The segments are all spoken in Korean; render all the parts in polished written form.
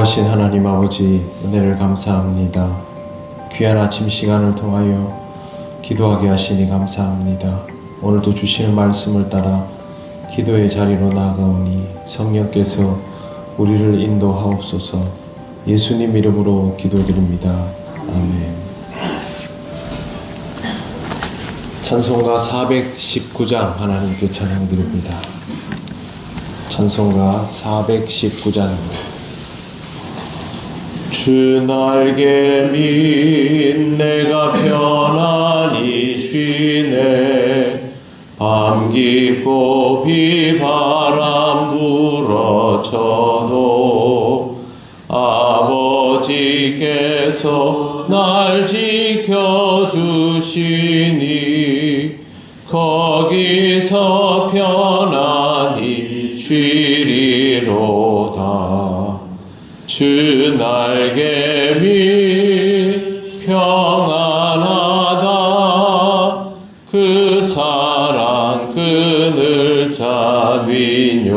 거하신 하나님 아버지, 은혜를 감사합니다. 귀한 아침 시간을 통하여 기도하게 하시니 감사합니다. 오늘도 주시는 말씀을 따라 기도의 자리로 나아가오니 성령께서 우리를 인도하옵소서. 예수님 이름으로 기도드립니다. 아멘. 찬송가 419장 하나님께 찬양드립니다. 찬송가 419장. 주 날개 밑 내가 편안히 쉬네. 밤 깊고 비바람 불어쳐도 아버지께서 날 지켜주시니 거기서 편안히 쉬리로다. 주 날개 밑 평안하다. 그 사랑 그늘 자비뇨.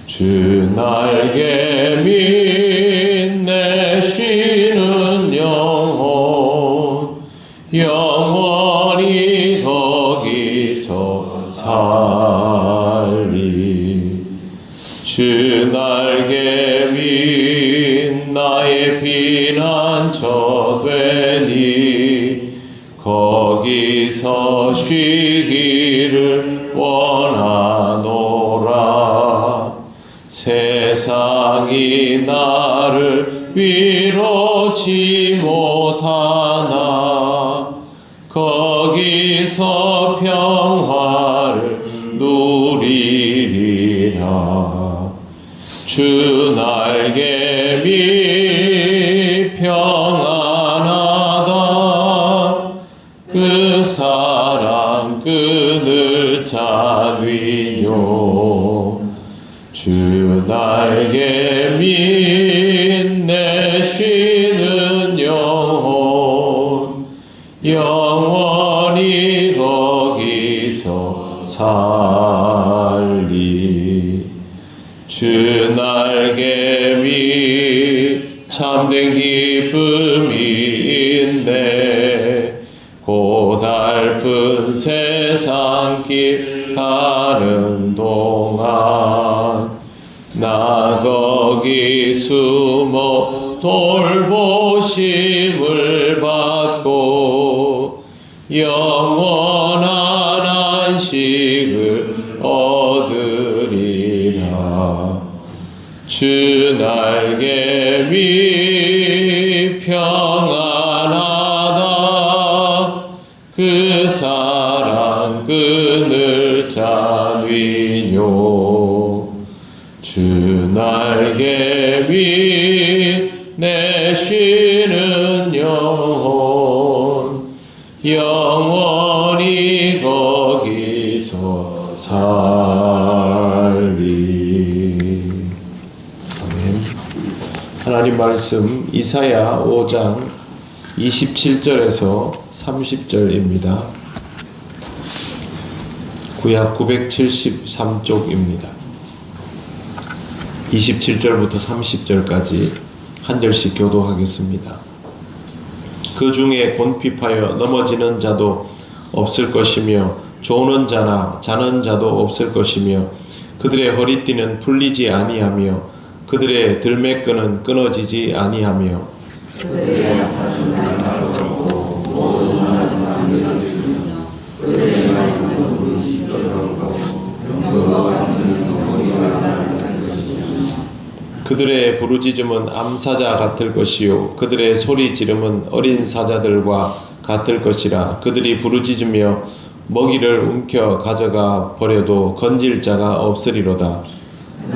주 날개 밑 내 쉬는 영혼 영원히 거기서 살리. 주 날개 밑 나의 피난처 되니 거기서 쉬기를 원하노라. 세상이 나를 위로치 못하나 거기서 평화를 누리리라. 주 날개 밑 평안하다. 그 사랑 그늘 자위뇨. 주 날개 밑 내 쉬는 영혼 영원히 거기서 살리. 주 날개 밑 참된 기쁨이 있네. 고달픈 세상길 가는 동안 나 거기 숨어 돌보심을 받고 영원한 안식을 얻으리라. 주 날개 밑 평안하다. 그 사랑 그늘 자위뇨. 주 날개 밑 내 쉬는 영혼 영원히 거기서 살리. 아멘. 하나님 말씀 이사야 5장 27절에서 30절입니다. 구약 973쪽입니다. 27절부터 30절까지 한 절씩 교도하겠습니다. 그 중에 곤핍하여 넘어지는 자도 없을 것이며 조는 자나 자는 자도 없을 것이며 그들의 허리띠는 풀리지 아니하며 그들의 들매끈은 끊어지지 아니하며 그들의 약사심은 다르고 모든 말은 만들었으며 그들의 말은 모든 십조로고 병거가 받는 영혼이라. 그들의 부르짖음은 암사자 같을 것이요 그들의 소리 지름은 어린 사자들과 같을 것이라. 그들이 부르짖으며 먹이를 움켜 가져가 버려도 건질 자가 없으리로다.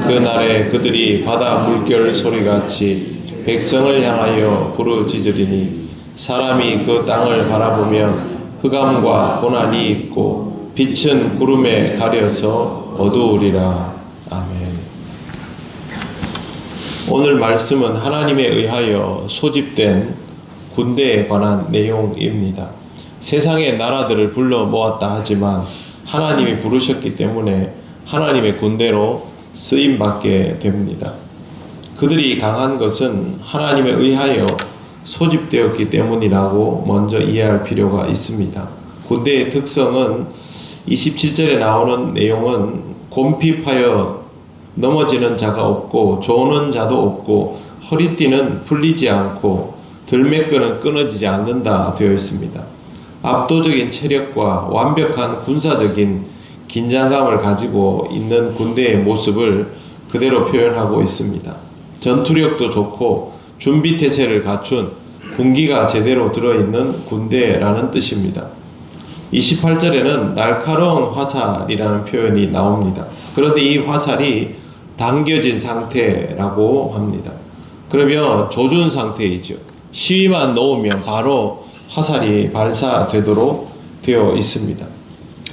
그날에 그들이 바다 물결 소리같이 백성을 향하여 부르짖으리니 사람이 그 땅을 바라보면 흑암과 고난이 있고 빛은 구름에 가려서 어두우리라. 아멘. 오늘 말씀은 하나님에 의하여 소집된 군대에 관한 내용입니다. 세상의 나라들을 불러 모았다 하지만 하나님이 부르셨기 때문에 하나님의 군대로 쓰임받게 됩니다. 그들이 강한 것은 하나님에 의하여 소집되었기 때문이라고 먼저 이해할 필요가 있습니다. 군대의 특성은 27절에 나오는 내용은 곰핍하여 넘어지는 자가 없고 조는 자도 없고 허리띠는 풀리지 않고 들매끈은 끊어지지 않는다 되어 있습니다. 압도적인 체력과 완벽한 군사적인 긴장감을 가지고 있는 군대의 모습을 그대로 표현하고 있습니다. 전투력도 좋고 준비태세를 갖춘 군기가 제대로 들어있는 군대라는 뜻입니다. 28절에는 날카로운 화살이라는 표현이 나옵니다. 그런데 이 화살이 당겨진 상태라고 합니다. 그러면 조준 상태이죠. 시위만 놓으면 바로 화살이 발사되도록 되어 있습니다.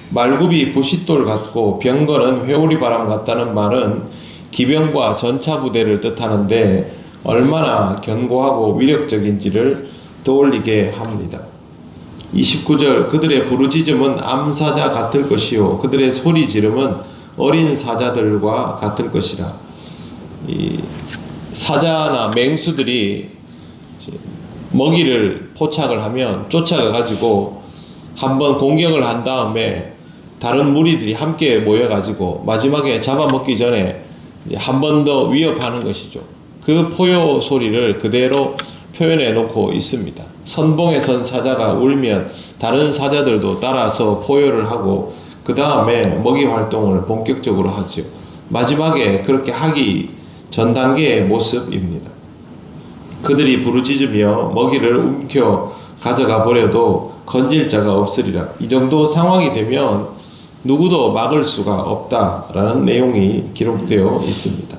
말굽이 부싯돌 같고 병거는 회오리 바람 같다는 말은 기병과 전차 부대를 뜻하는데 얼마나 견고하고 위력적인지를 떠올리게 합니다. 29절 그들의 부르짖음은 암사자 같을 것이요 그들의 소리 지름은 어린 사자들과 같을 것이라. 이 사자나 맹수들이 먹이를 포착을 하면 쫓아가 가지고 한번 공격을 한 다음에 다른 무리들이 함께 모여 가지고 마지막에 잡아먹기 전에 한 번 더 위협하는 것이죠. 그 포효 소리를 그대로 표현해 놓고 있습니다. 선봉에 선 사자가 울면 다른 사자들도 따라서 포효를 하고 그 다음에 먹이 활동을 본격적으로 하죠. 마지막에 그렇게 하기 전 단계의 모습입니다. 그들이 부르짖으며 먹이를 움켜 가져가 버려도 건질 자가 없으리라. 이 정도 상황이 되면 누구도 막을 수가 없다라는 내용이 기록되어 있습니다.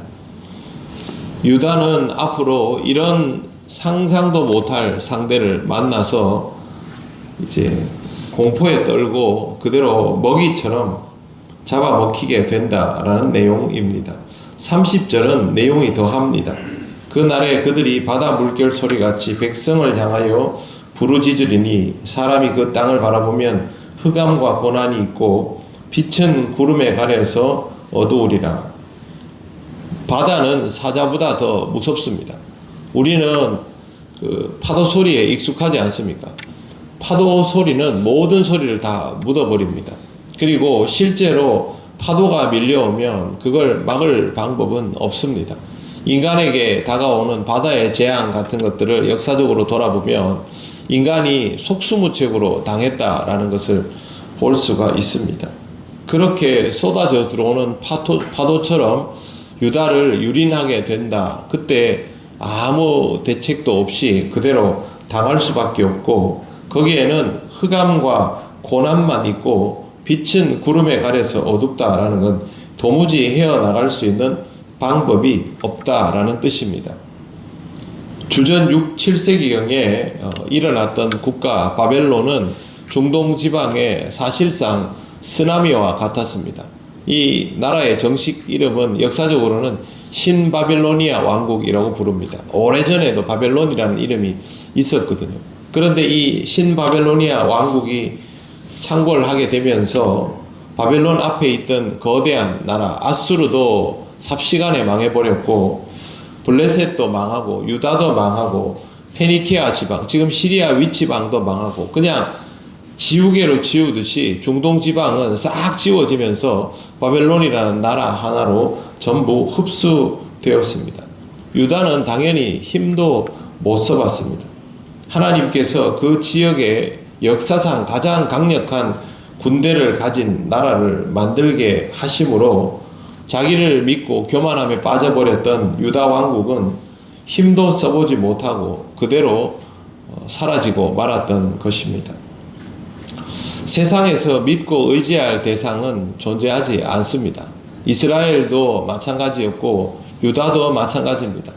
유다는 앞으로 이런 상상도 못할 상대를 만나서 이제 공포에 떨고 그대로 먹이처럼 잡아먹히게 된다라는 내용입니다. 30절은 내용이 더합니다. 그날에 그들이 바다 물결 소리같이 백성을 향하여 부르짖으리니 사람이 그 땅을 바라보면 흑암과 고난이 있고 빛은 구름에 가려서 어두우리라. 바다는 사자보다 더 무섭습니다. 우리는 그 파도 소리에 익숙하지 않습니까? 파도 소리는 모든 소리를 다 묻어버립니다. 그리고 실제로 파도가 밀려오면 그걸 막을 방법은 없습니다. 인간에게 다가오는 바다의 재앙 같은 것들을 역사적으로 돌아보면 인간이 속수무책으로 당했다라는 것을 볼 수가 있습니다. 그렇게 쏟아져 들어오는 파도처럼 유다를 유린하게 된다. 그때 아무 대책도 없이 그대로 당할 수밖에 없고 거기에는 흑암과 고난만 있고 빛은 구름에 가려서 어둡다라는 건 도무지 헤어나갈 수 있는 방법이 없다라는 뜻입니다. 주전 6, 7세기경에 일어났던 국가 바벨론은 중동 지방의 사실상 쓰나미와 같았습니다. 이 나라의 정식 이름은 역사적으로는 신바빌로니아 왕국이라고 부릅니다. 오래전에도 바벨론이라는 이름이 있었거든요. 그런데 이 신바벨로니아 왕국이 창궐을 하게 되면서 바벨론 앞에 있던 거대한 나라 아수르도 삽시간에 망해버렸고 블레셋도 망하고 유다도 망하고 페니키아 지방, 지금 시리아 위치방도 망하고 그냥 지우개로 지우듯이 중동 지방은 싹 지워지면서 바벨론이라는 나라 하나로 전부 흡수되었습니다. 유다는 당연히 힘도 못 써봤습니다. 하나님께서 그 지역에 역사상 가장 강력한 군대를 가진 나라를 만들게 하심으로 자기를 믿고 교만함에 빠져버렸던 유다 왕국은 힘도 써보지 못하고 그대로 사라지고 말았던 것입니다. 세상에서 믿고 의지할 대상은 존재하지 않습니다. 이스라엘도 마찬가지였고 유다도 마찬가지입니다.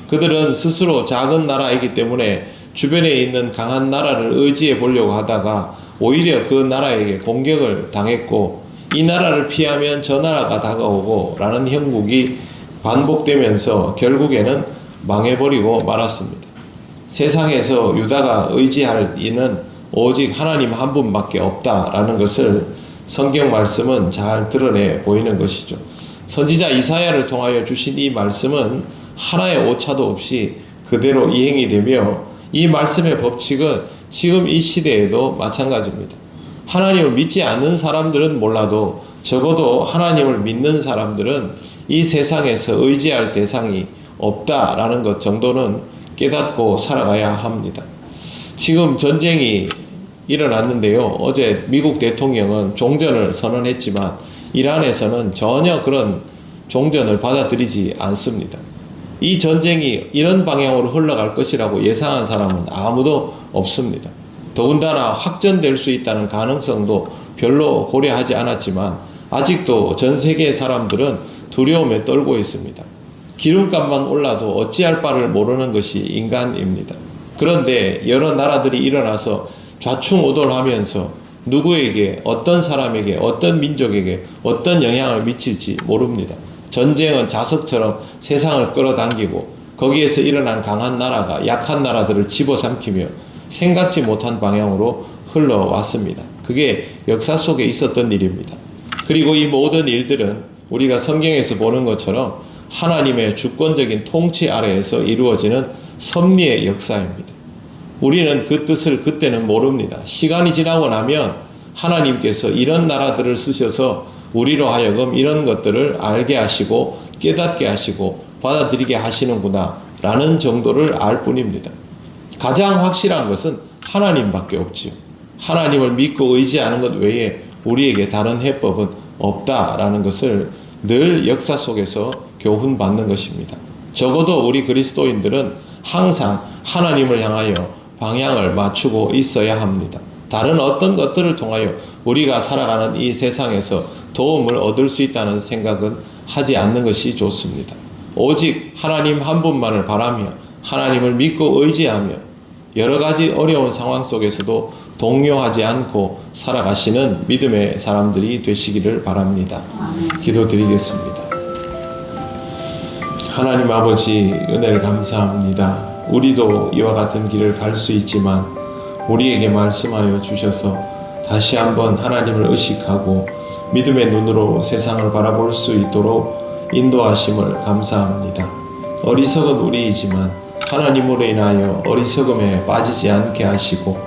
그들은 스스로 작은 나라이기 때문에 주변에 있는 강한 나라를 의지해 보려고 하다가 오히려 그 나라에게 공격을 당했고 이 나라를 피하면 저 나라가 다가오고 라는 형국이 반복되면서 결국에는 망해버리고 말았습니다. 세상에서 유다가 의지할 이는 오직 하나님 한 분밖에 없다라는 것을 성경 말씀은 잘 드러내 보이는 것이죠. 선지자 이사야를 통하여 주신 이 말씀은 하나의 오차도 없이 그대로 이행이 되며 이 말씀의 법칙은 지금 이 시대에도 마찬가지입니다. 하나님을 믿지 않는 사람들은 몰라도 적어도 하나님을 믿는 사람들은 이 세상에서 의지할 대상이 없다라는 것 정도는 깨닫고 살아가야 합니다. 지금 전쟁이 일어났는데요. 어제 미국 대통령은 종전을 선언했지만 이란에서는 전혀 그런 종전을 받아들이지 않습니다. 이 전쟁이 이런 방향으로 흘러갈 것이라고 예상한 사람은 아무도 없습니다. 더군다나 확전될 수 있다는 가능성도 별로 고려하지 않았지만 아직도 전 세계 사람들은 두려움에 떨고 있습니다. 기름값만 올라도 어찌할 바를 모르는 것이 인간입니다. 그런데 여러 나라들이 일어나서 좌충우돌하면서 누구에게, 어떤 사람에게, 어떤 민족에게 어떤 영향을 미칠지 모릅니다. 전쟁은 자석처럼 세상을 끌어당기고 거기에서 일어난 강한 나라가 약한 나라들을 집어삼키며 생각지 못한 방향으로 흘러왔습니다. 그게 역사 속에 있었던 일입니다. 그리고 이 모든 일들은 우리가 성경에서 보는 것처럼 하나님의 주권적인 통치 아래에서 이루어지는 섭리의 역사입니다. 우리는 그 뜻을 그때는 모릅니다. 시간이 지나고 나면 하나님께서 이런 나라들을 쓰셔서 우리로 하여금 이런 것들을 알게 하시고 깨닫게 하시고 받아들이게 하시는구나 라는 정도를 알 뿐입니다. 가장 확실한 것은 하나님밖에 없지요. 하나님을 믿고 의지하는 것 외에 우리에게 다른 해법은 없다라는 것을 늘 역사 속에서 교훈받는 것입니다. 적어도 우리 그리스도인들은 항상 하나님을 향하여 방향을 맞추고 있어야 합니다. 다른 어떤 것들을 통하여 우리가 살아가는 이 세상에서 도움을 얻을 수 있다는 생각은 하지 않는 것이 좋습니다. 오직 하나님 한 분만을 바라며 하나님을 믿고 의지하며 여러 가지 어려운 상황 속에서도 동요하지 않고 살아가시는 믿음의 사람들이 되시기를 바랍니다. 기도드리겠습니다. 하나님 아버지, 은혜를 감사합니다. 우리도 이와 같은 길을 갈 수 있지만 우리에게 말씀하여 주셔서 다시 한번 하나님을 의식하고 믿음의 눈으로 세상을 바라볼 수 있도록 인도하심을 감사합니다. 어리석은 우리이지만 하나님으로 인하여 어리석음에 빠지지 않게 하시고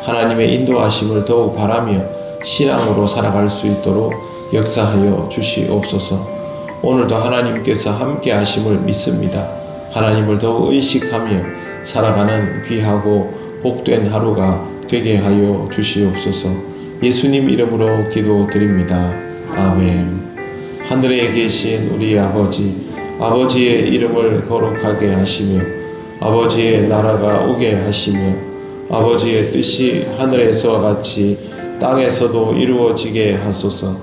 하나님의 인도하심을 더욱 바라며 신앙으로 살아갈 수 있도록 역사하여 주시옵소서. 오늘도 하나님께서 함께 하심을 믿습니다. 하나님을 더욱 의식하며 살아가는 귀하고 복된 하루가 되게 하여 주시옵소서. 예수님 이름으로 기도드립니다. 아멘. 하늘에 계신 우리 아버지, 아버지의 이름을 거룩하게 하시며 아버지의 나라가 오게 하시며 아버지의 뜻이 하늘에서와 같이 땅에서도 이루어지게 하소서.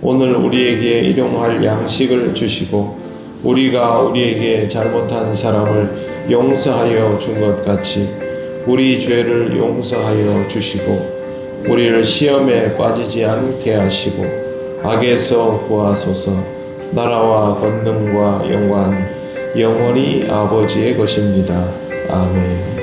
오늘 우리에게 일용할 양식을 주시고 우리가 우리에게 잘못한 사람을 용서하여 준 것 같이 우리 죄를 용서하여 주시고 우리를 시험에 빠지지 않게 하시고 악에서 구하소서. 나라와 권능과 영광이 영원히 아버지의 것입니다. 아멘.